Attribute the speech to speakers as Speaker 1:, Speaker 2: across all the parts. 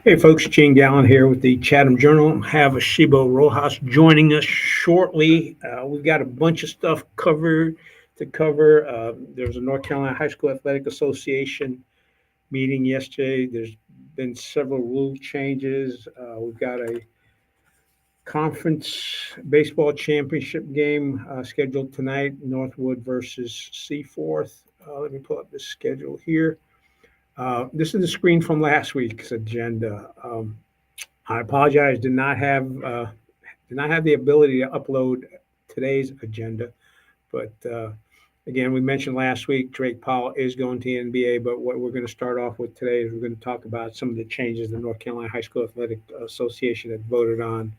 Speaker 1: Hey folks, Gene Galin here with the Chatham Journal. Have Ashibo Rojas joining us shortly. We've got a bunch of stuff to cover. There's a North Carolina High School Athletic Association meeting yesterday. There's been several rule changes. We've got a conference baseball championship game scheduled tonight, Northwood versus Seaforth. Let me pull up the schedule here. This is the screen from last week's agenda. I apologize. Did not have the ability to upload today's agenda, but again, we mentioned last week Drake Powell is going to the NBA. But what we're going to start off with today is we're going to talk about some of the changes the North Carolina High School Athletic Association had voted on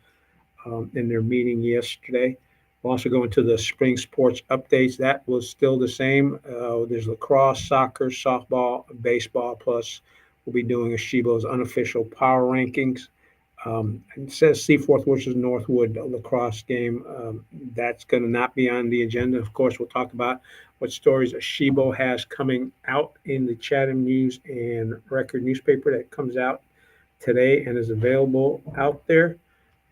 Speaker 1: in their meeting yesterday. We'll also go into the spring sports updates. That was still the same. There's lacrosse, soccer, softball, baseball. Plus, we'll be doing a Shibo's unofficial power rankings. It says Seaforth versus Northwood lacrosse game. That's going to not be on the agenda. Of course, we'll talk about what stories Shibo has coming out in the Chatham News and Record newspaper that comes out today and is available out there.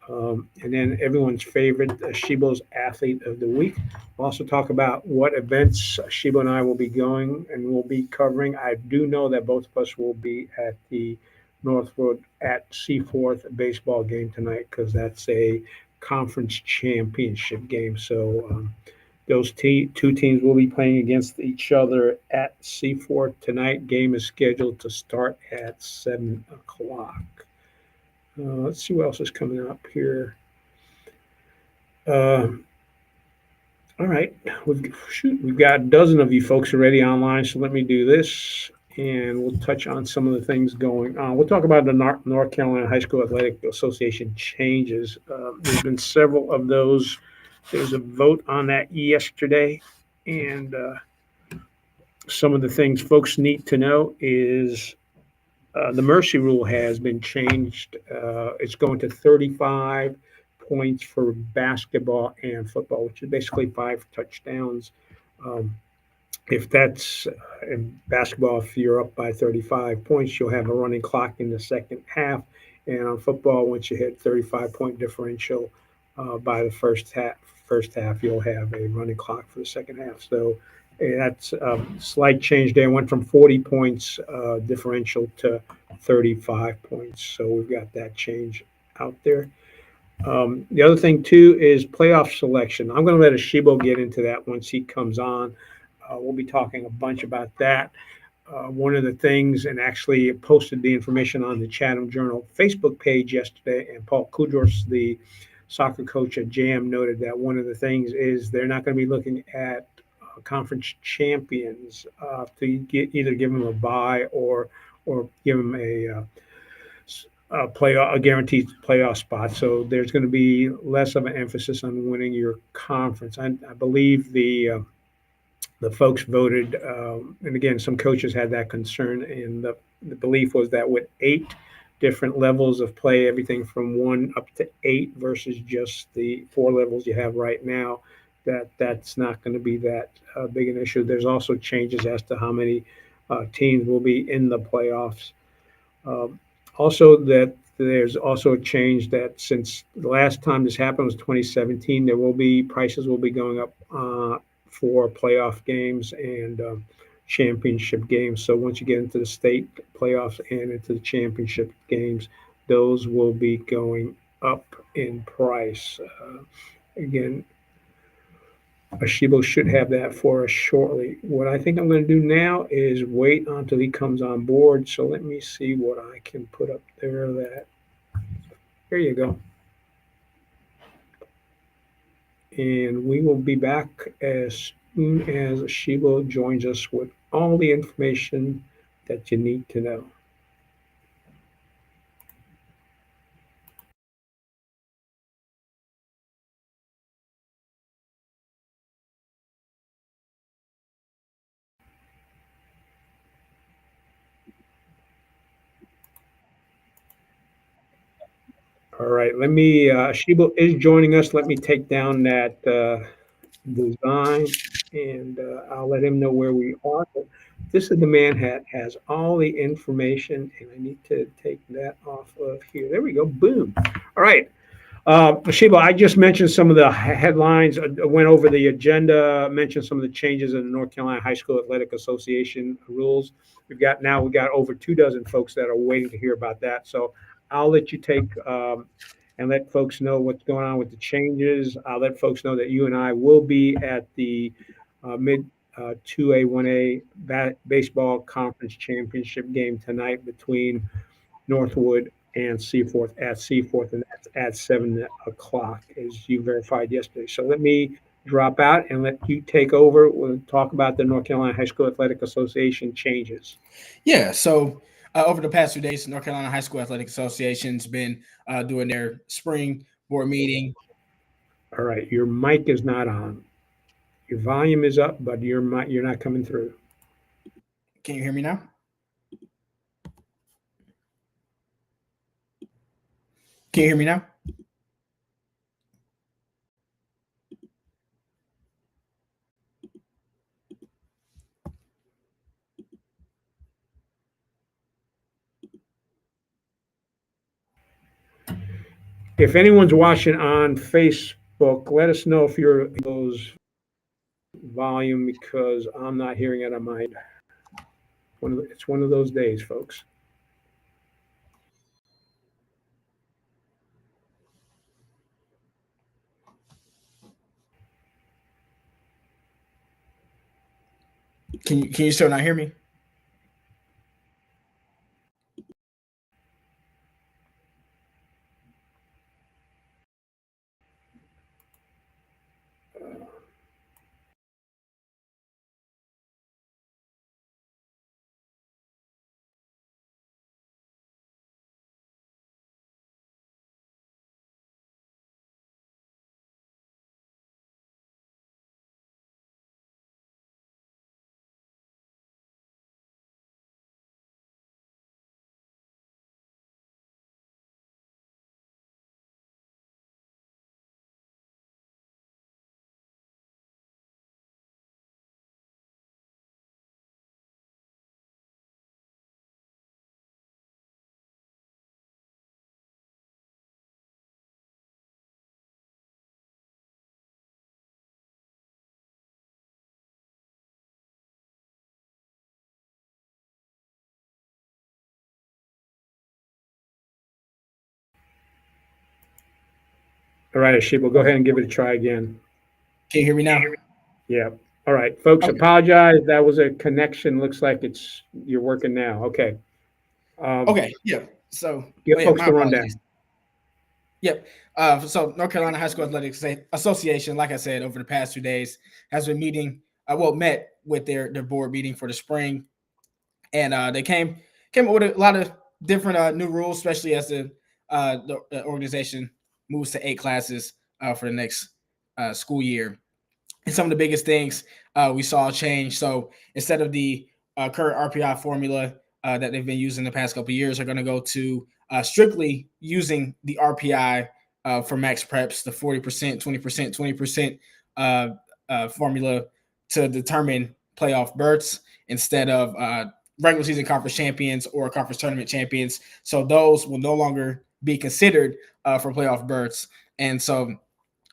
Speaker 1: And then everyone's favorite, Shibo's Athlete of the Week. We'll also talk about what events Shibo and I will be going and will be covering. I do know that both of us will be at the Northwood at Seaforth baseball game tonight because that's a conference championship game. So those two teams will be playing against each other at Seaforth tonight. Game is scheduled to start at 7 o'clock. Let's see what else is coming up here. All right, we've got a dozen of you folks already online, so let me do this, and we'll touch on some of the things going on. We'll talk about the North Carolina High School Athletic Association changes. There's been several of those. There was a vote on that yesterday, and some of the things folks need to know is the mercy rule has been changed. It's going to 35 points for basketball and football, which is basically 5 touchdowns. If that's in basketball, if you're up by 35 points, you'll have a running clock in the second half. And on football, once you hit 35-point differential by the first half, you'll have a running clock for the second half. So that's a slight change there. Went from 40 points differential to 35 points. So we've got that change out there. The other thing, too, is playoff selection. I'm going to let Ashibo get into that once he comes on. We'll be talking a bunch about that. One of the things, and actually posted the information on the Chatham Journal Facebook page yesterday, and Paul Kudros, the soccer coach at JAM, noted that one of the things is they're not going to be looking at conference champions to either give them a bye or give them a guaranteed playoff spot. So there's going to be less of an emphasis on winning your conference. I believe the folks voted, and again, some coaches had that concern, and the belief was that with 8 different levels of play, everything from 1 up to 8 versus just the 4 levels you have right now, that's not going to be that big an issue. There's also changes as to how many teams will be in the playoffs. Also, that there's also a change that since the last time this happened was 2017, prices will be going up for playoff games and championship games. So once you get into the state playoffs and into the championship games, those will be going up in price. Again, Ashibo should have that for us shortly. What I think I'm going to do now is wait until he comes on board. So let me see what I can put up there. There you go. And we will be back as soon as Ashibo joins us with all the information that you need to know. All right, let me, Shibo is joining us. Let me take down that design and I'll let him know where we are. But this is the man hat, has all the information, and I need to take that off of here. There we go. Boom. All right. Sheba, I just mentioned some of the headlines, went over the agenda, mentioned some of the changes in the North Carolina High School Athletic Association rules. We got over 2 dozen folks that are waiting to hear about that. So I'll let you take and let folks know what's going on with the changes. I'll let folks know that you and I will be at the mid 2A, 1A baseball conference championship game tonight between Northwood and Seaforth at Seaforth, and that's at 7 o'clock, as you verified yesterday. So let me drop out and let you take over. We'll talk about the North Carolina High School Athletic Association changes.
Speaker 2: Yeah, so over the past few days, North Carolina High School Athletic Association's been doing their spring board meeting.
Speaker 1: All right, your mic is not on. Your volume is up, but you're not coming through.
Speaker 2: Can you hear me now? Can you hear me now?
Speaker 1: If anyone's watching on Facebook, let us know if you're those volume because I'm not hearing it on my end. It's one of those days, folks.
Speaker 2: Can you still not hear me?
Speaker 1: All right, Ashib, we'll go ahead and give it a try again.
Speaker 2: Can you hear me now?
Speaker 1: Yeah. All right, folks,
Speaker 2: Okay.
Speaker 1: apologize. That was a connection. Looks like you're working now. Okay.
Speaker 2: Okay. Yeah. So,
Speaker 1: Give
Speaker 2: yeah,
Speaker 1: folks
Speaker 2: my
Speaker 1: the
Speaker 2: apologies.
Speaker 1: rundown.
Speaker 2: Yep. So North Carolina High School Athletics Association, like I said, over the past 2 days, has been meeting. Met with their board meeting for the spring, and they came up with a lot of different new rules, especially as the organization moves to 8 classes for the next school year. And some of the biggest things we saw change. So instead of the current RPI formula that they've been using the past couple of years, are going to go to strictly using the RPI for max preps, the 40%, 20%, 20% formula to determine playoff berths instead of regular season conference champions or conference tournament champions. So those will no longer be considered for playoff berths. And so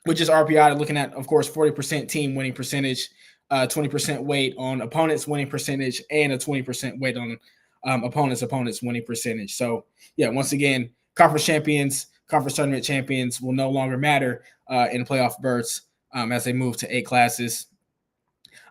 Speaker 2: with just RPI, looking at, of course, 40% team winning percentage, 20% weight on opponents' winning percentage, and a 20% weight on opponents' winning percentage. So, yeah, once again, conference champions, conference tournament champions will no longer matter in playoff berths as they move to 8 classes.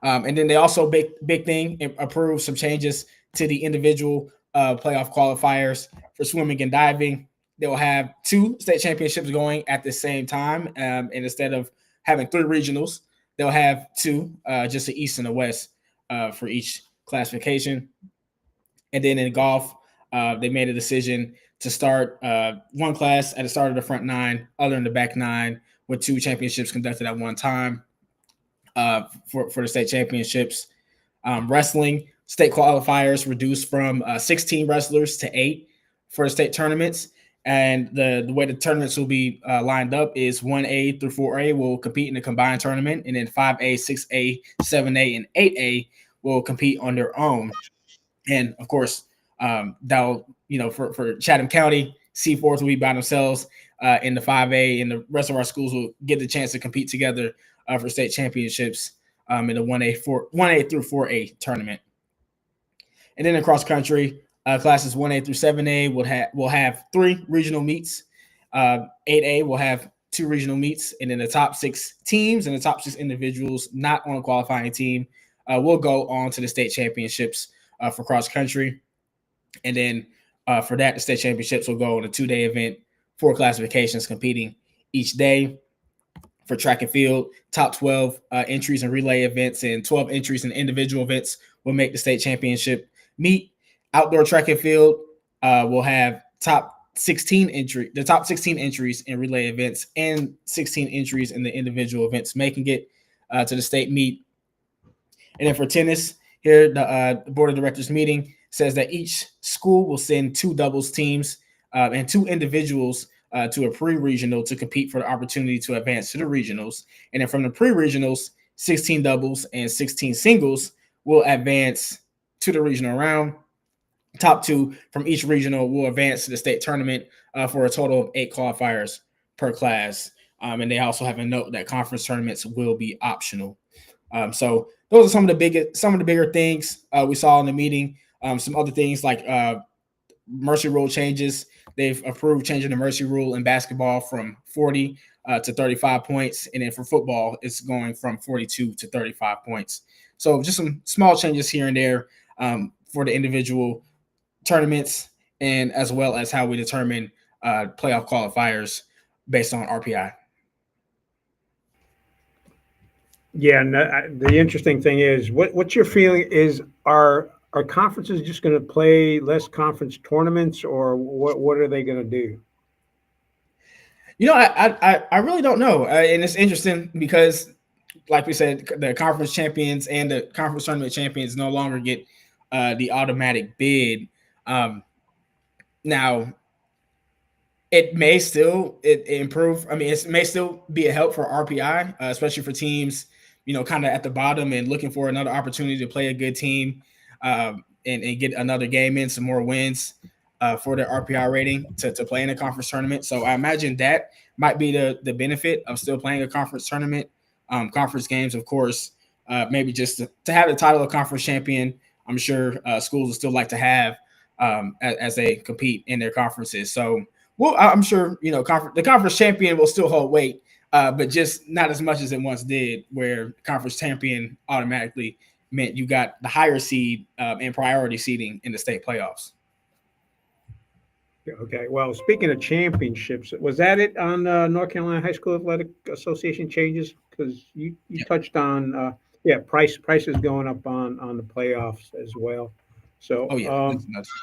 Speaker 2: And then they also, big thing, approved some changes to the individual playoff qualifiers for swimming and diving. They'll have 2 state championships going at the same time. And instead of having 3 regionals, they'll have 2, just the East and the West for each classification. And then in golf, they made a decision to start 1 class at the start of the front 9, other in the back 9, with 2 championships conducted at one time for the state championships. Wrestling state qualifiers reduced from 16 wrestlers to 8 for the state tournaments, And the way the tournaments will be lined up is 1A through 4A will compete in the combined tournament, and then 5A, 6A, 7A, and 8A will compete on their own. And of course, that'll, for Chatham County, C4s will be by themselves in the 5A, and the rest of our schools will get the chance to compete together for state championships in the 1A through 4A tournament. And then across country, classes 1A through 7A will have 3 regional meets. 8A will have 2 regional meets, and then the top 6 teams and the top 6 individuals not on a qualifying team will go on to the state championships for cross country. And then for that, the state championships will go on a 2-day event, 4 classifications competing each day. For track and field, top 12 entries in relay events and 12 entries in individual events will make the state championship meet. Outdoor track and field will have the top 16 entries in relay events and 16 entries in the individual events, making it to the state meet. And then for tennis, here the board of directors meeting says that each school will send 2 doubles teams and 2 individuals to a pre-regional to compete for the opportunity to advance to the regionals. And then from the pre-regionals, 16 doubles and 16 singles will advance to the regional round. Top 2 from each regional will advance to the state tournament for a total of 8 qualifiers per class. And they also have a note that conference tournaments will be optional. So those are some of the bigger things we saw in the meeting. Some other things like mercy rule changes. They've approved changing the mercy rule in basketball from 40 to 35 points. And then for football, it's going from 42 to 35 points. So just some small changes here and there for the individual tournaments, and as well as how we determine playoff qualifiers based on RPI.
Speaker 1: Yeah, and the interesting thing is, what's your feeling? Are conferences just going to play less conference tournaments, or what are they going to do?
Speaker 2: I really don't know, and it's interesting because, like we said, the conference champions and the conference tournament champions no longer get the automatic bid. Now, it may still improve. I mean, it may still be a help for RPI, especially for teams, kind of at the bottom and looking for another opportunity to play a good team and get another game in, some more wins for their RPI rating to play in a conference tournament. So I imagine that might be the benefit of still playing a conference tournament. Conference games, of course, maybe just to have the title of conference champion. I'm sure schools will still like to have as they compete in their conferences. So, I'm sure the conference champion will still hold weight, but just not as much as it once did, where conference champion automatically meant you got the higher seed and priority seeding in the state playoffs.
Speaker 1: Okay. Well, speaking of championships, was that it on North Carolina High School Athletic Association changes? Because you touched on prices going up on the playoffs as well. So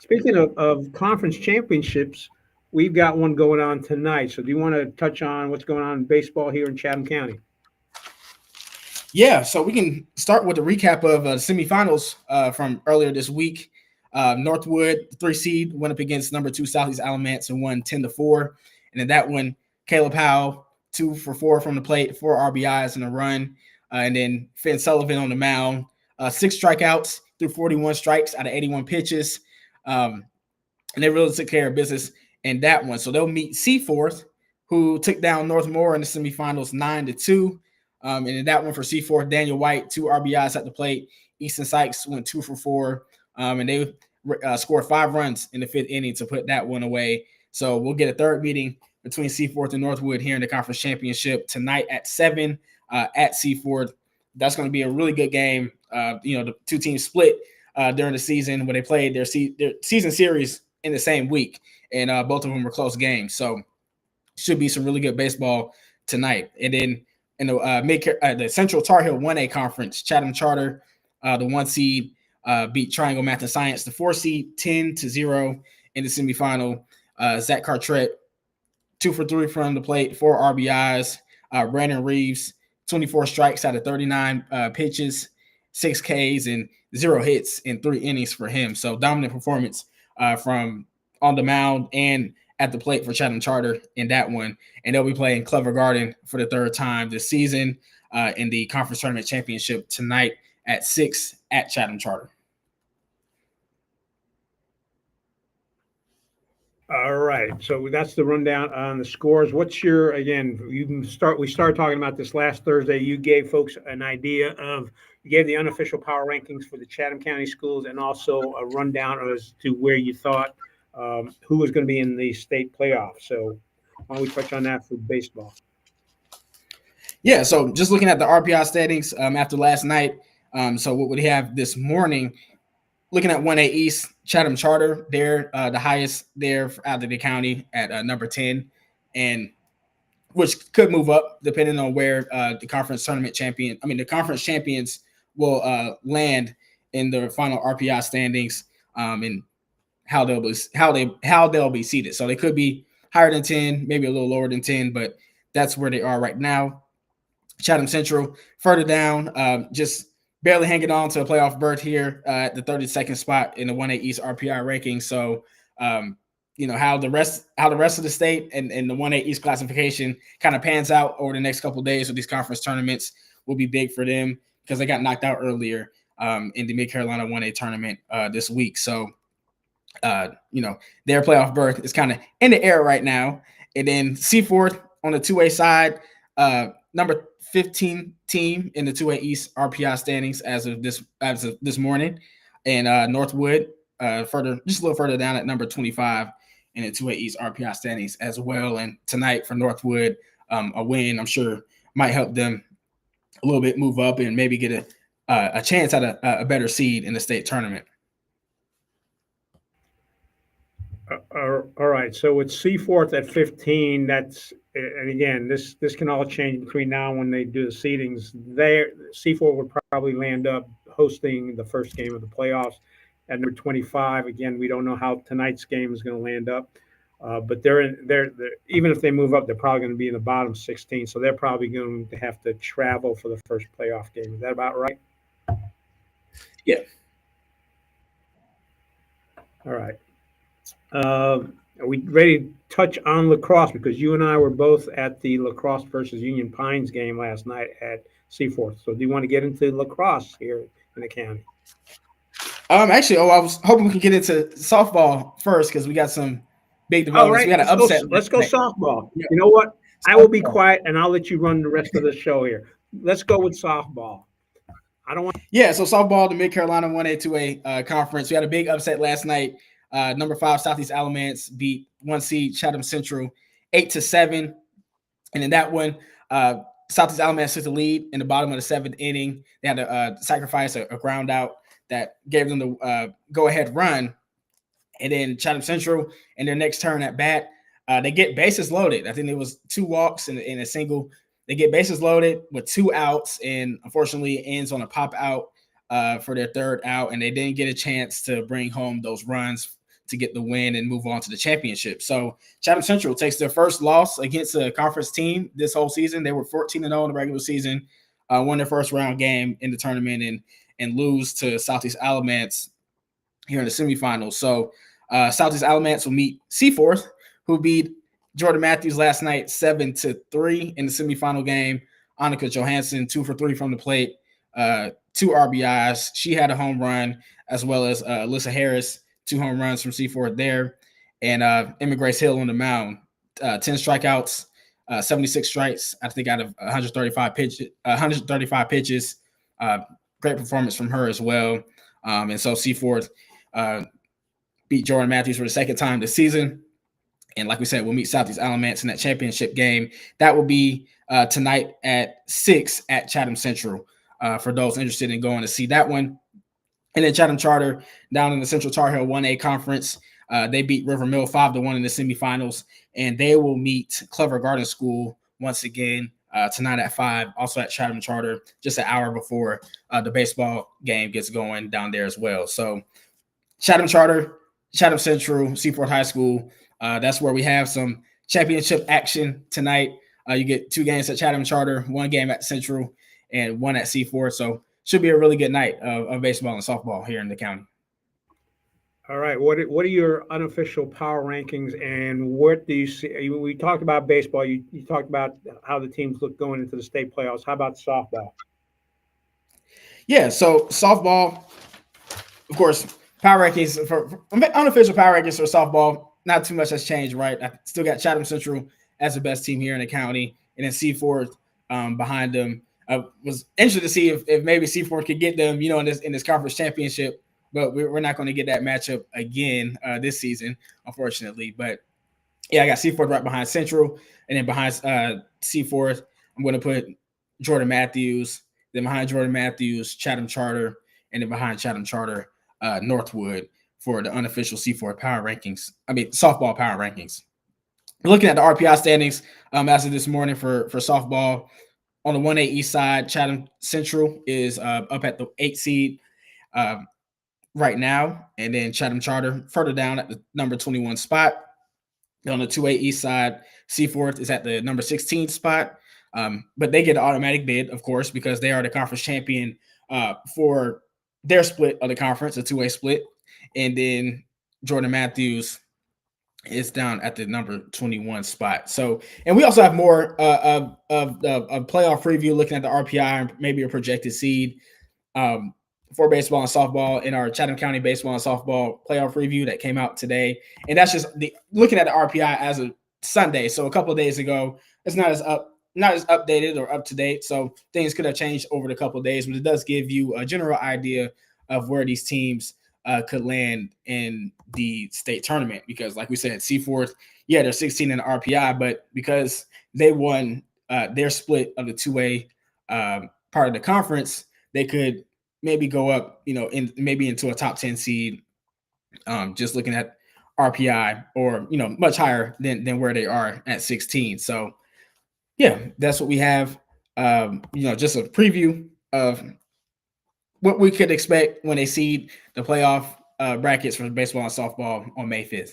Speaker 1: speaking of conference championships, we've got one going on tonight. So do you want to touch on what's going on in baseball here in Chatham County?
Speaker 2: Yeah, so we can start with a recap of semifinals from earlier this week. Northwood, 3 seed, went up against number 2 Southeast Alamance and won 10-4. And in that one, Caleb Powell, 2 for 4 from the plate, 4 RBIs and a run. And then Finn Sullivan on the mound, 6 strikeouts through 41 strikes out of 81 pitches. And they really took care of business in that one. So they'll meet Seaforth, who took down Northmore in the semifinals 9-2. And in that one for Seaforth, Daniel White, 2 RBIs at the plate. Easton Sykes went 2 for 4. And they scored 5 runs in the 5th inning to put that one away. So we'll get a third meeting between Seaforth and Northwood here in the conference championship tonight at 7 at Seaforth. That's going to be a really good game. The 2 teams split during the season when they played their season series in the same week, and both of them were close games. So should be some really good baseball tonight. And then in the Central Tar Heel 1A conference, Chatham Charter, the 1 seed, beat Triangle Math and Science, the 4 seed, 10-0 in the semifinal. Zach Cartrett, 2 for 3 from the plate, 4 RBIs. Brandon Reeves, 24 strikes out of 39 pitches, 6 Ks, and 0 hits in 3 innings for him. So dominant performance from on the mound and at the plate for Chatham Charter in that one, and they'll be playing Clever Garden for the third time this season in the conference tournament championship tonight at 6 at Chatham Charter.
Speaker 1: All right, so that's the rundown on the scores. What's your, again, you can start, we started talking about this last Thursday. You gave folks an idea of, you gave the unofficial power rankings for the Chatham County schools and also a rundown as to where you thought who was going to be in the state playoff. So why don't we touch on that for baseball?
Speaker 2: Yeah, so just looking at the RPI standings after last night. So what we have this morning, looking at 1A East, Chatham Charter, they're the highest there out of the county at number 10, and which could move up depending on where the conference champions will land in the final RPI standings and how they'll be seated. So they could be higher than 10, maybe a little lower than 10, but that's where they are right now. Chatham Central further down, just barely hanging on to a playoff berth here at the 32nd spot in the 1A East RPI ranking. So, how the rest of the state and the 1A East classification kind of pans out over the next couple of days with these conference tournaments will be big for them because they got knocked out earlier in the Mid Carolina 1A tournament this week. So, their playoff berth is kind of in the air right now. And then Seaforth on the 2A side, number 15 team in the 2A East RPI standings as of this morning, and Northwood just a little further down at number 25 in the 2A East RPI standings as well. And tonight for Northwood, a win I'm sure might help them a little bit move up and maybe get a chance at a better seed in the state tournament.
Speaker 1: All right, so with Seaforth at 15, and again, this can all change between now and when they do the seedings. Seaforth would probably land up hosting the first game of the playoffs at number 25. Again, we don't know how tonight's game is going to land up, but they're even if they move up, they're probably going to be in the bottom 16. So they're probably going to have to travel for the first playoff game. Is that about right?
Speaker 2: Yeah.
Speaker 1: All right. Are we ready to touch on lacrosse? Because you and I were both at the lacrosse versus Union Pines game last night at Seaforth. So do you want to get into lacrosse here in the county?
Speaker 2: Actually, I was hoping we could get into softball first because we got some big developments.
Speaker 1: Right.
Speaker 2: We got an upset.
Speaker 1: Let's go softball. Yeah. You know what? Softball. I will be quiet and I'll let you run the rest of the show here. Let's go with softball.
Speaker 2: So softball, the Mid Carolina 1A, 2A conference. We had a big upset last night. Number 5 Southeast Alamance beat 1 seed Chatham Central 8-7, and in that one, Southeast Alamance took the lead in the bottom of the 7th inning. They had to sacrifice a ground out that gave them the go-ahead run, and then Chatham Central in their next turn at bat, they get bases loaded. I think it was 2 walks and a single. They get bases loaded with 2 outs, and unfortunately, it ends on a pop out for their 3rd out, and they didn't get a chance to bring home those runs to get the win and move on to the championship. So Chatham Central takes their first loss against a conference team this whole season. They were 14-0 in the regular season, won their first round game in the tournament, and lose to Southeast Alamance here in the semifinals. So Southeast Alamance will meet Seaforth, who beat Jordan Matthews last night 7-3 in the semifinal game. Annika Johansson 2 for 3 from the plate, 2 RBIs. She had a home run, as well as Alyssa Harris, 2 home runs from Seaforth there. And Emma Grace Hill on the mound, 10 strikeouts, 76 strikes, I think, out of 135 pitches. Great performance from her as well. And so Seaforth beat Jordan Matthews for the 2nd time this season. And like we said, we'll meet Southeast Alamance in that championship game. That will be tonight at 6 at Chatham Central for those interested in going to see that one. And then Chatham Charter down in the Central Tar Heel 1A conference. They beat River Mill 5-1 in the semifinals, and they will meet Clever Garden School once again tonight at 5, also at Chatham Charter, just an hour before the baseball game gets going down there as well. So Chatham Charter, Chatham Central, Seaforth High School, that's where we have some championship action tonight. You get 2 games at Chatham Charter, 1 game at Central, and 1 at Seaforth. So should be a really good night of baseball and softball here in the county.
Speaker 1: All right. What are your unofficial power rankings, and what do you see? We talked about baseball. You talked about how the teams look going into the state playoffs. How about softball?
Speaker 2: Yeah, so softball, of course, power rankings for unofficial power rankings for softball. Not too much has changed, right? I still got Chatham Central as the best team here in the county, and then Seaforth behind them. I was interested to see if maybe Seaforth could get them, in this conference championship, but we're not going to get that matchup again this season, unfortunately. But yeah, I got Seaforth right behind Central, and then behind Seaforth, I'm going to put Jordan Matthews. Then behind Jordan Matthews, Chatham Charter, and then behind Chatham Charter, Northwood for the unofficial Seaforth power rankings. I mean, softball power rankings. Looking at the RPI standings as of this morning for softball, on the 1A East side, Chatham Central is up at the 8 seed uh, right now, and then Chatham Charter further down at the number 21 spot. On the 2A East side, Seaforth is at the number 16 spot. But they get an automatic bid, of course, because they are the conference champion for their split of the conference, a 2A split. And then Jordan Matthews is down at the number 21 spot. So, and we also have more of playoff preview looking at the RPI and maybe a projected seed. For baseball and softball in our Chatham County baseball and softball playoff review that came out today. And that's just looking at the RPI as of Sunday. So a couple of days ago, it's not as updated or up to date. So things could have changed over the couple of days, but it does give you a general idea of where these teams could land in the state tournament. Because like we said, Seaforth, yeah, they're 16 in the RPI, but because they won their split of the 2A part of the conference, they could maybe go up, maybe into a top 10 seed, just looking at RPI, or, much higher than where they are at 16. So yeah, that's what we have. Just a preview of what we could expect when they seed the playoff brackets for baseball and softball on May 5th.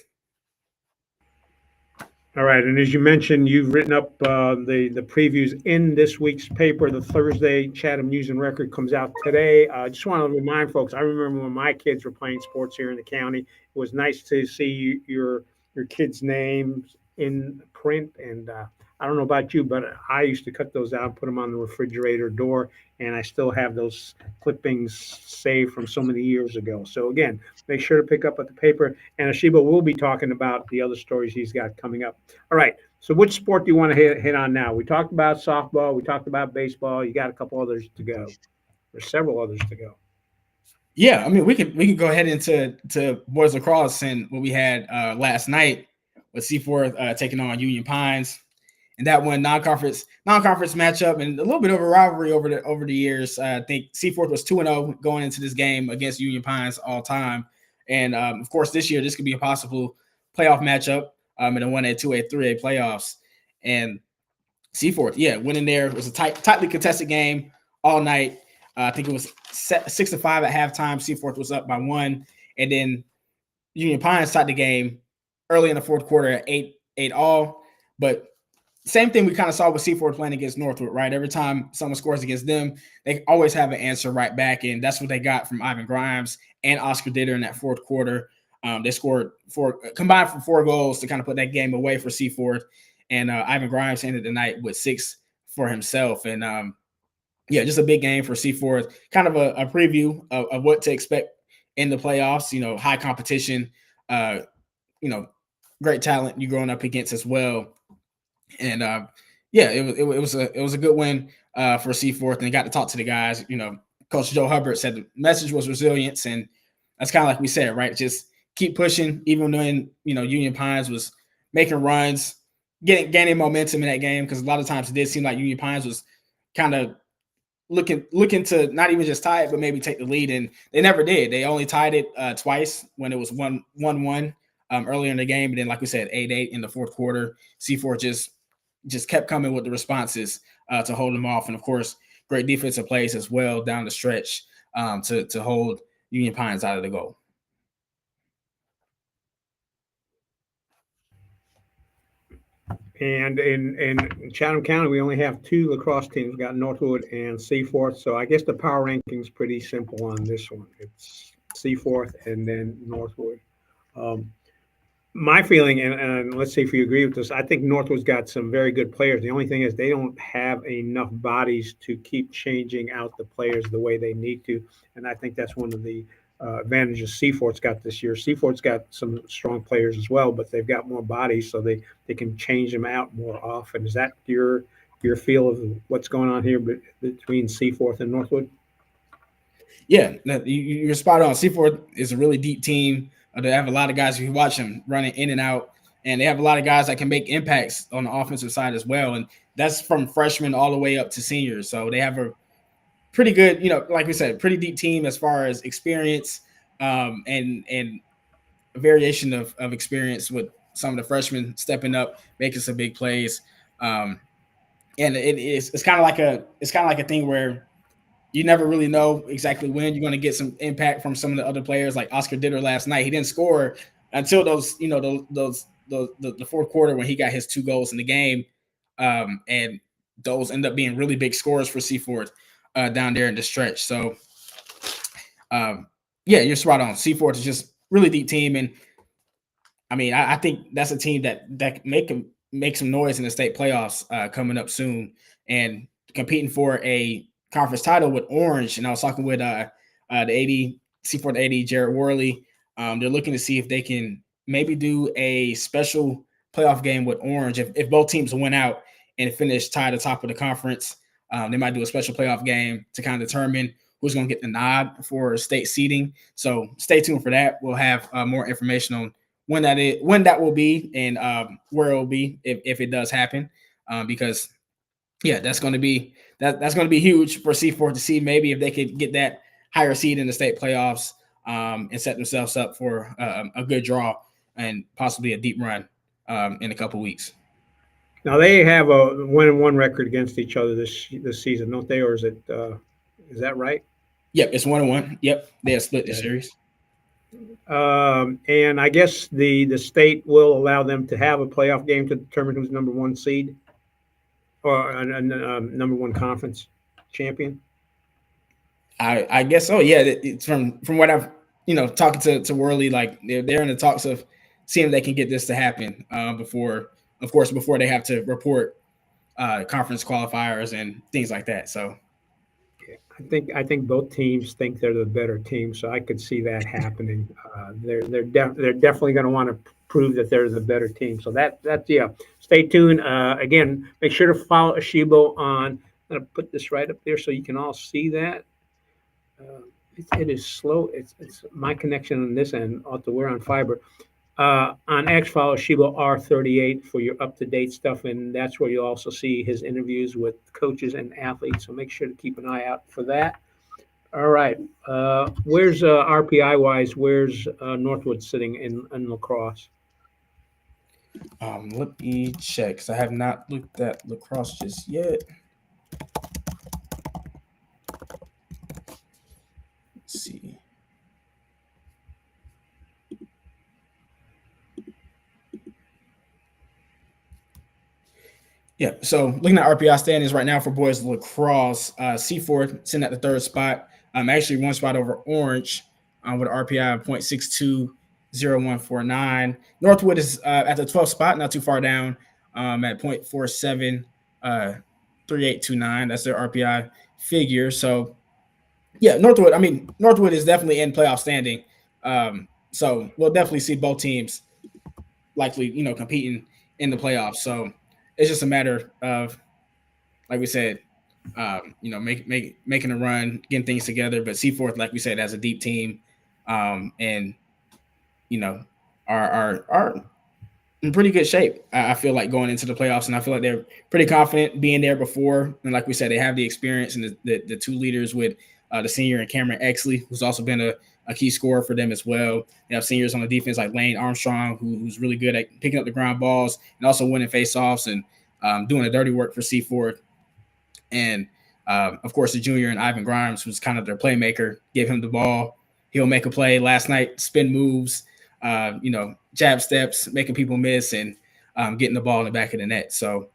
Speaker 1: All right, and as you mentioned, you've written up the previews in this week's paper. The Thursday Chatham News and Record comes out today. I just want to remind folks. I remember when my kids were playing sports here in the county. It was nice to see your kids' names in print. And I don't know about you, but I used to cut those out, put them on the refrigerator door, and I still have those clippings saved from so many years ago. So again, make sure to pick up at the paper. And Ashiba will be talking about the other stories he's got coming up. All right. So which sport do you want to hit on now? We talked about softball. We talked about baseball. You got a couple others to go. There's several others to go.
Speaker 2: Yeah, I mean, we could go ahead into boys lacrosse, and what we had last night with Seaforth taking on Union Pines, and that one non-conference matchup, and a little bit of a rivalry over the years. I think Seaforth was 2-0 going into this game against Union Pines all time, and of course this year this could be a possible playoff matchup in the 1A, 2A, 3A playoffs. And Seaforth, yeah, went in there. It was a tightly contested game all night. I think it was 6-5 at halftime. Seaforth was up by 1, and then Union Pines tied the game early in the fourth quarter at 8 all. But same thing we kind of saw with Seaforth playing against Northwood, right? Every time someone scores against them, they always have an answer right back, and that's what they got from Ivan Grimes and Oscar Ditter in that fourth quarter. They scored combined for 4 goals to kind of put that game away for Seaforth, and Ivan Grimes ended the night with 6 for himself. And yeah, just a big game for Seaforth. Kind of a preview of what to expect in the playoffs. High competition. Great talent you're going up against as well. And yeah, it was a good win for Seaforth, and got to talk to the guys. Coach Joe Hubbard said the message was resilience, and that's kind of like we said, right? Just keep pushing, even when Union Pines was making runs, gaining momentum in that game, because a lot of times it did seem like Union Pines was kind of looking to not even just tie it, but maybe take the lead, and they never did. They only tied it twice, when it was 1-1 earlier in the game, and then, like we said, 8-8 in the fourth quarter. Seaforth just kept coming with the responses to hold them off, and of course, great defensive plays as well down the stretch to hold Union Pines out of the goal.
Speaker 1: And in Chatham County, we only have 2 lacrosse teams. We got Northwood and Seaforth. So I guess the power ranking is pretty simple on this one. It's Seaforth, and then Northwood. My feeling, and let's see if you agree with this, I think Northwood's got some very good players. The only thing is they don't have enough bodies to keep changing out the players the way they need to. And I think that's one of the advantages Seaforth's got this year. Seaforth's got some strong players as well, but they've got more bodies, so they can change them out more often. Is that your feel of what's going on here between Seaforth and Northwood?
Speaker 2: Yeah, you're spot on. Seaforth is a really deep team. They have a lot of guys who watch them running in and out, and they have a lot of guys that can make impacts on the offensive side as well. And that's from freshmen all the way up to seniors. So they have a pretty good, like we said, pretty deep team as far as experience, and a variation of experience with some of the freshmen stepping up, making some big plays. And it's kind of like a thing where you never really know exactly when you're going to get some impact from some of the other players. Like Oscar Ditter last night, he didn't score until the fourth quarter when he got his 2 goals in the game, and those end up being really big scores for Seaforth down there in the stretch. So, yeah, you're spot on. Seaforth is just really deep team, and I mean, I think that's a team that make some noise in the state playoffs coming up soon, and competing for a conference title with Orange. And I was talking with the AD, Seaforth AD, Jared Worley. They're looking to see if they can maybe do a special playoff game with Orange. If both teams win out and finish tied atop of the conference, they might do a special playoff game to kind of determine who's going to get the nod for state seeding. So stay tuned for that. We'll have more information on when that will be, and where it will be if it does happen, because yeah, that's going to be huge for Seaforth to see maybe if they could get that higher seed in the state playoffs, and set themselves up for a good draw and possibly a deep run in a couple weeks.
Speaker 1: Now they have a 1-1 record against each other this season, don't they? Or is that right?
Speaker 2: Yep, it's 1-1. Yep, they have split the series.
Speaker 1: And I guess the state will allow them to have a playoff game to determine who's number 1 seed or a number 1 conference champion.
Speaker 2: I guess so. Yeah, it's from what I've talking to Worley, like they're in the talks of seeing if they can get this to happen before they have to report conference qualifiers and things like that. So
Speaker 1: I think both teams think they're the better team, so I could see that happening. They're definitely going to want to prove that they're the better team. So that's yeah. Stay tuned. Again, make sure to follow Ashibo on. I'm going to put this right up there so you can all see that. It is slow. It's my connection on this end. We're on fiber. On X, follow Shibo R38 for your up-to-date stuff, and that's where you'll also see his interviews with coaches and athletes, so make sure to keep an eye out for that. All right. Where's RPI-wise, where's Northwood sitting in lacrosse?
Speaker 2: Let me check, because I have not looked at lacrosse just yet. Let's see. Yeah, so looking at RPI standings right now for boys lacrosse, Seaforth sitting at the 3rd spot. Actually 1 spot over Orange with RPI of 0.620149. Northwood is at the 12th spot, not too far down, at 0.473829. That's their RPI figure. So yeah, Northwood is definitely in playoff standing. So we'll definitely see both teams likely, competing in the playoffs. So it's just a matter of, like we said, making a run, getting things together. But Seaforth, like we said, has a deep team, and are in pretty good shape. I feel like going into the playoffs, and I feel like they're pretty confident being there before. And like we said, they have the experience and the 2 leaders with the senior and Cameron Exley, who's also been a key scorer for them as well. They have seniors on the defense like Lane Armstrong, who's really good at picking up the ground balls and also winning faceoffs and doing the dirty work for Seaforth. And of course, the junior and Ivan Grimes, who's kind of their playmaker. Give him the ball, he'll make a play. Last night, spin moves, jab steps, making people miss, and getting the ball in the back of the net. So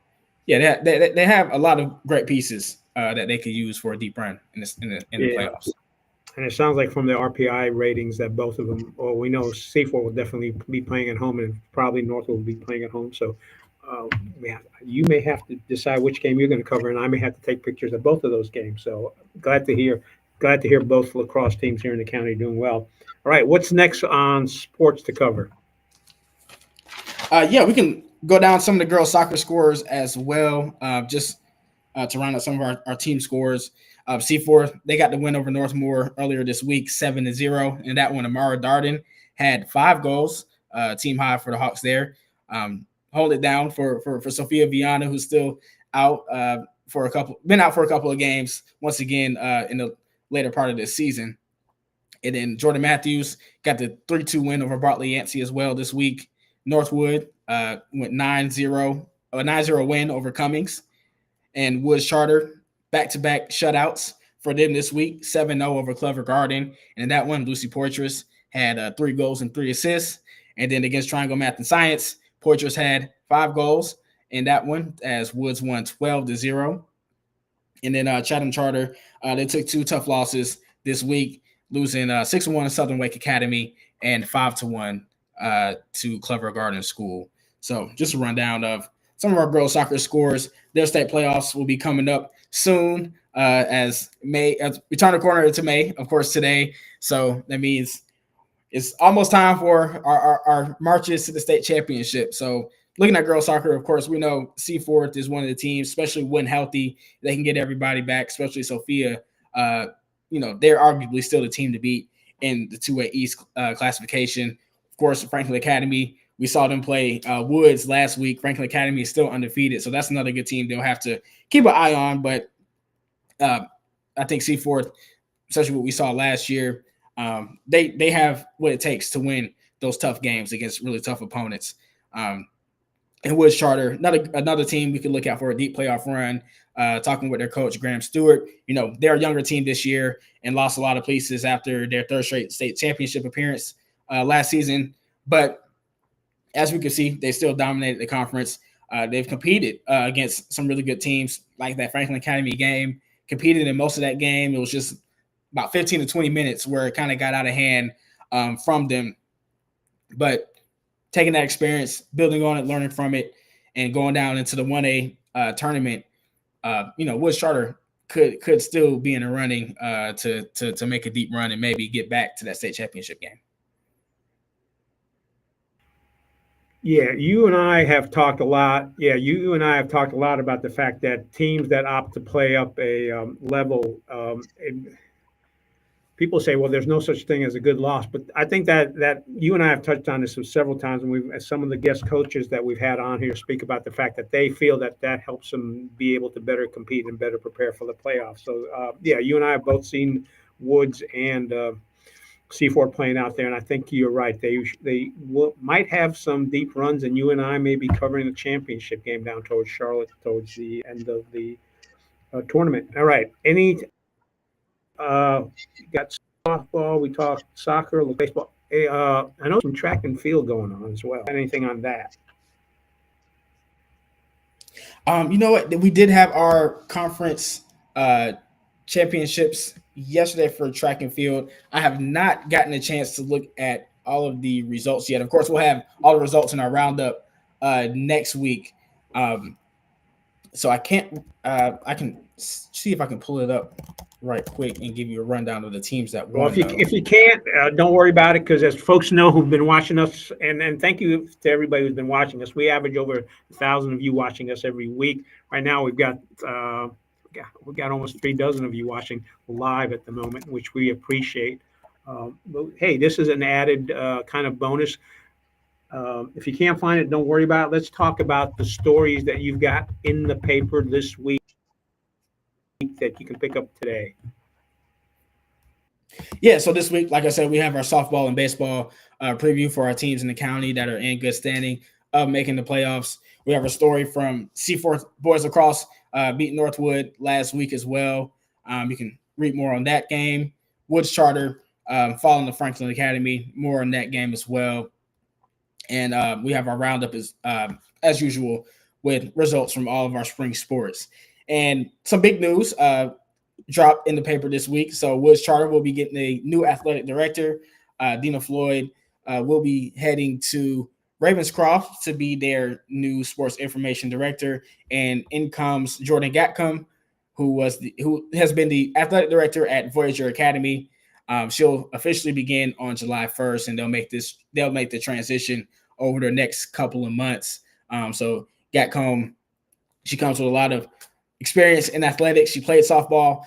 Speaker 2: yeah, they have a lot of great pieces that they could use for a deep run in the playoffs.
Speaker 1: And it sounds like from the RPI ratings that both of them, well, we know C4 will definitely be playing at home, and probably Northwood will be playing at home. So uh, you may have to decide which game you're going to cover, and I may have to take pictures of both of those games. So glad to hear both lacrosse teams here in the county doing well. All right, what's next on sports to cover?
Speaker 2: Yeah, we can go down some of the girls' soccer scores as well. Just to round out some of our team scores. C4, they got the win over Northmore earlier this week, 7-0. And that one, Amara Darden had 5 goals, team high for the Hawks there. Hold it down for Sophia Viana, who's still out been out for a couple of games once again in the later part of this season. And then Jordan Matthews got the 3-2 win over Bartley Yancey as well this week. Northwood went 9-0, a 9-0 win over Cummings. And Woods Charter, back-to-back shutouts for them this week, 7-0 over Clever Garden. And in that one, Lucy Poitras had 3 goals and 3 assists. And then against Triangle Math and Science, Poitras had 5 goals in that one as Woods won 12-0. And then Chatham Charter, they took 2 tough losses this week, losing 6-1 to Southern Wake Academy and 5-1 to Clever Garden School. So just a rundown of some of our girls soccer scores. Their state playoffs will be coming up soon as we turn the corner to May, of course, today. So that means it's almost time for our marches to the state championship. So looking at girls soccer, of course, we know Seaforth is one of the teams, especially when healthy, they can get everybody back, especially Sophia. They're arguably still the team to beat in the 2A East classification. Of course, Franklin Academy, we saw them play Woods last week. Franklin Academy is still undefeated, so that's another good team they'll have to keep an eye on. But I think Seaforth, especially what we saw last year, they have what it takes to win those tough games against really tough opponents. And Woods Charter, another team we could look out for a deep playoff run. Talking with their coach, Graham Stewart, they're a younger team this year and lost a lot of pieces after their third straight state championship appearance last season. But as we can see, they still dominated the conference. They've competed against some really good teams like that Franklin Academy game, competed in most of that game. It was just about 15 to 20 minutes where it kind of got out of hand from them. But taking that experience, building on it, learning from it, and going down into the 1A tournament, Woods Charter could still be in the running to make a deep run and maybe get back to that state championship game.
Speaker 1: Yeah, you and I have talked a lot. Yeah, you and I have talked a lot about the fact that teams that opt to play up a level, and people say, "Well, there's no such thing as a good loss." But I think that you and I have touched on this several times, and we've some of the guest coaches that we've had on here speak about the fact that they feel that helps them be able to better compete and better prepare for the playoffs. So, yeah, you and I have both seen Woods and C4 playing out there, and I think you're right. They might have some deep runs, and you and I may be covering the championship game down towards Charlotte towards the end of the tournament. All right, got softball. We talked soccer, baseball. Hey, I know some track and field going on as well. Anything on that?
Speaker 2: You know what? We did have our conference championships yesterday for track and field. I have not gotten a chance to look at all of the results yet. Of course, we'll have all the results in our roundup next week. So I can't. I can see if I can pull it up right quick and give you a rundown of the teams that won.
Speaker 1: Well, if you can't, don't worry about it, because as folks know who've been watching us, and thank you to everybody who's been watching us. We average over 1,000 of you watching us every week. Right now, we've got almost 36 of you watching live at the moment, which we appreciate. But hey, this is an added kind of bonus. If you can't find it, don't worry about it. Let's talk about the stories that you've got in the paper this week that you can pick up today.
Speaker 2: Yeah, so this week, like I said, we have our softball and baseball preview for our teams in the county that are in good standing of making the playoffs. We have a story from C4 Boys Lacrosse beating Northwood last week as well. You can read more on that game. Woods Charter following the Franklin Academy, more on that game as well. And we have our roundup as usual with results from all of our spring sports. And some big news, drop in the paper this week. So Woods Charter will be getting a new athletic director. Dina Floyd will be heading to Ravenscroft to be their new sports information director, and in comes Jordan Gatcomb, who has been the athletic director at Voyager Academy. She'll officially begin on July 1st, and they'll make the transition over the next couple of months. So Gatcomb, she comes with a lot of experience in athletics. She played softball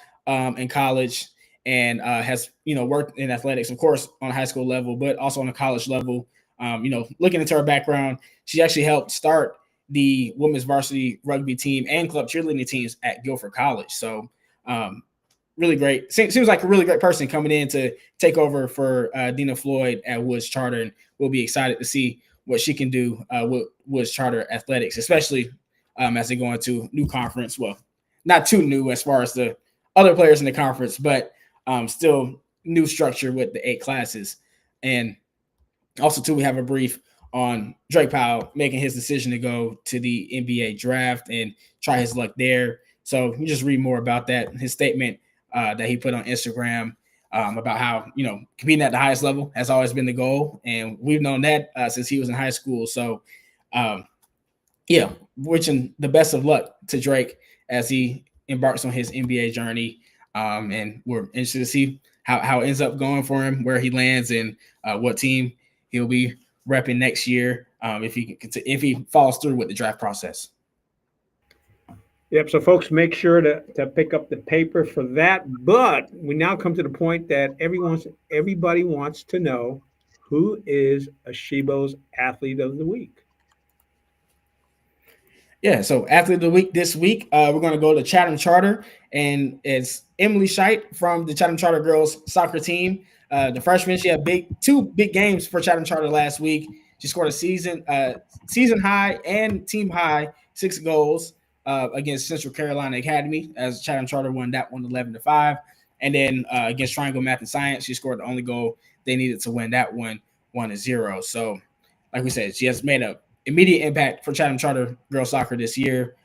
Speaker 2: in college and has worked in athletics, of course, on a high school level, but also on a college level. Looking into her background, she actually helped start the women's varsity rugby team and club cheerleading teams at Guilford College. So really great. Seems like a really great person coming in to take over for Dina Floyd at Woods Charter, and we'll be excited to see what she can do with Woods Charter athletics, especially as they go into new conference. Well, not too new as far as the other players in the conference, but still new structure with the 8 classes. And also, too, we have a brief on Drake Powell making his decision to go to the NBA draft and try his luck there. So you just read more about that. His statement that he put on Instagram about how, competing at the highest level has always been the goal. And we've known that since he was in high school. So, wishing the best of luck to Drake as he embarks on his NBA journey. And we're interested to see how it ends up going for him, where he lands, and what team he'll be repping next year if he follows through with the draft process.
Speaker 1: Yep. So, folks, make sure to pick up the paper for that. But we now come to the point that everybody wants to know, who is Ashibo's Athlete of the Week?
Speaker 2: Yeah, so Athlete of the Week this week, we're going to go to Chatham Charter, and it's Emily Scheit from the Chatham Charter girls soccer team. The freshman, she had two big games for Chatham Charter last week. She scored a season high and team high 6 goals against Central Carolina Academy, as Chatham Charter won that one 11-5. And then against Triangle Math and Science, she scored the only goal they needed to win that one 1-0. So, like we said, she has made an immediate impact for Chatham Charter girls soccer this year,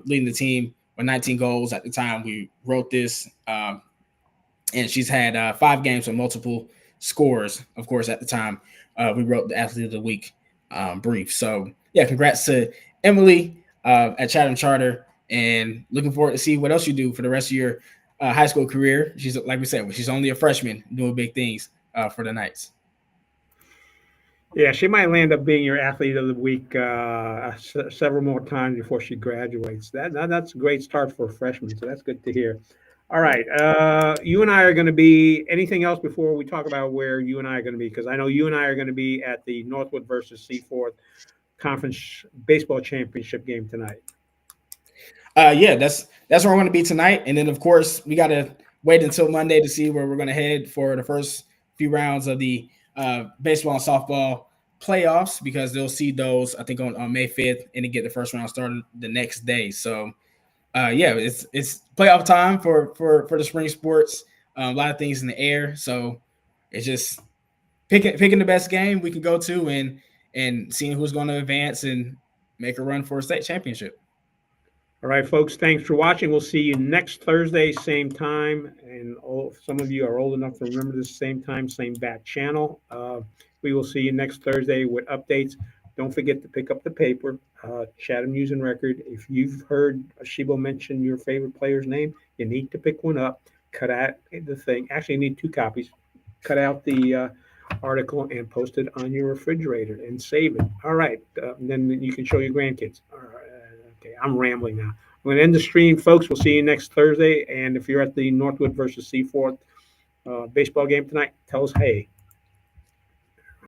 Speaker 2: leading the team with 19 goals at the time we wrote this. And she's had 5 games with multiple scores, of course, at the time we wrote the Athlete of the Week brief. So, yeah, congrats to Emily at Chatham Charter, and looking forward to see what else you do for the rest of your high school career. She's, like we said, she's only a freshman doing big things for the Knights.
Speaker 1: Yeah, she might land up being your Athlete of the Week several more times before she graduates. That's a great start for a freshman, so that's good to hear. All right, you and I are going to be, anything else before we talk about where you and I are going to be? Because I know you and I are going to be at the Northwood versus Seaforth Conference Baseball Championship game tonight.
Speaker 2: Yeah, that's where we're going to be tonight. And then, of course, we got to wait until Monday to see where we're going to head for the first few rounds of the baseball and softball playoffs, because they'll see those, I think, on May 5th, and then get the first round started the next day. So, it's playoff time for the spring sports. A lot of things in the air. So it's just picking the best game we can go to and seeing who's going to advance and make a run for a state championship.
Speaker 1: All right, folks, thanks for watching. We'll see you next Thursday, same time. And some of you are old enough to remember this, same time, same bat channel. We will see you next Thursday with updates. Don't forget to pick up the paper, Chatham News and Record. If you've heard Ashibo mention your favorite player's name, you need to pick one up, cut out the thing. Actually, you need 2 copies. Cut out the article and post it on your refrigerator and save it. All right. Then you can show your grandkids. All right. Okay, I'm rambling now. I'm going to end the stream, folks. We'll see you next Thursday. And if you're at the Northwood versus Seaforth baseball game tonight, tell us hey.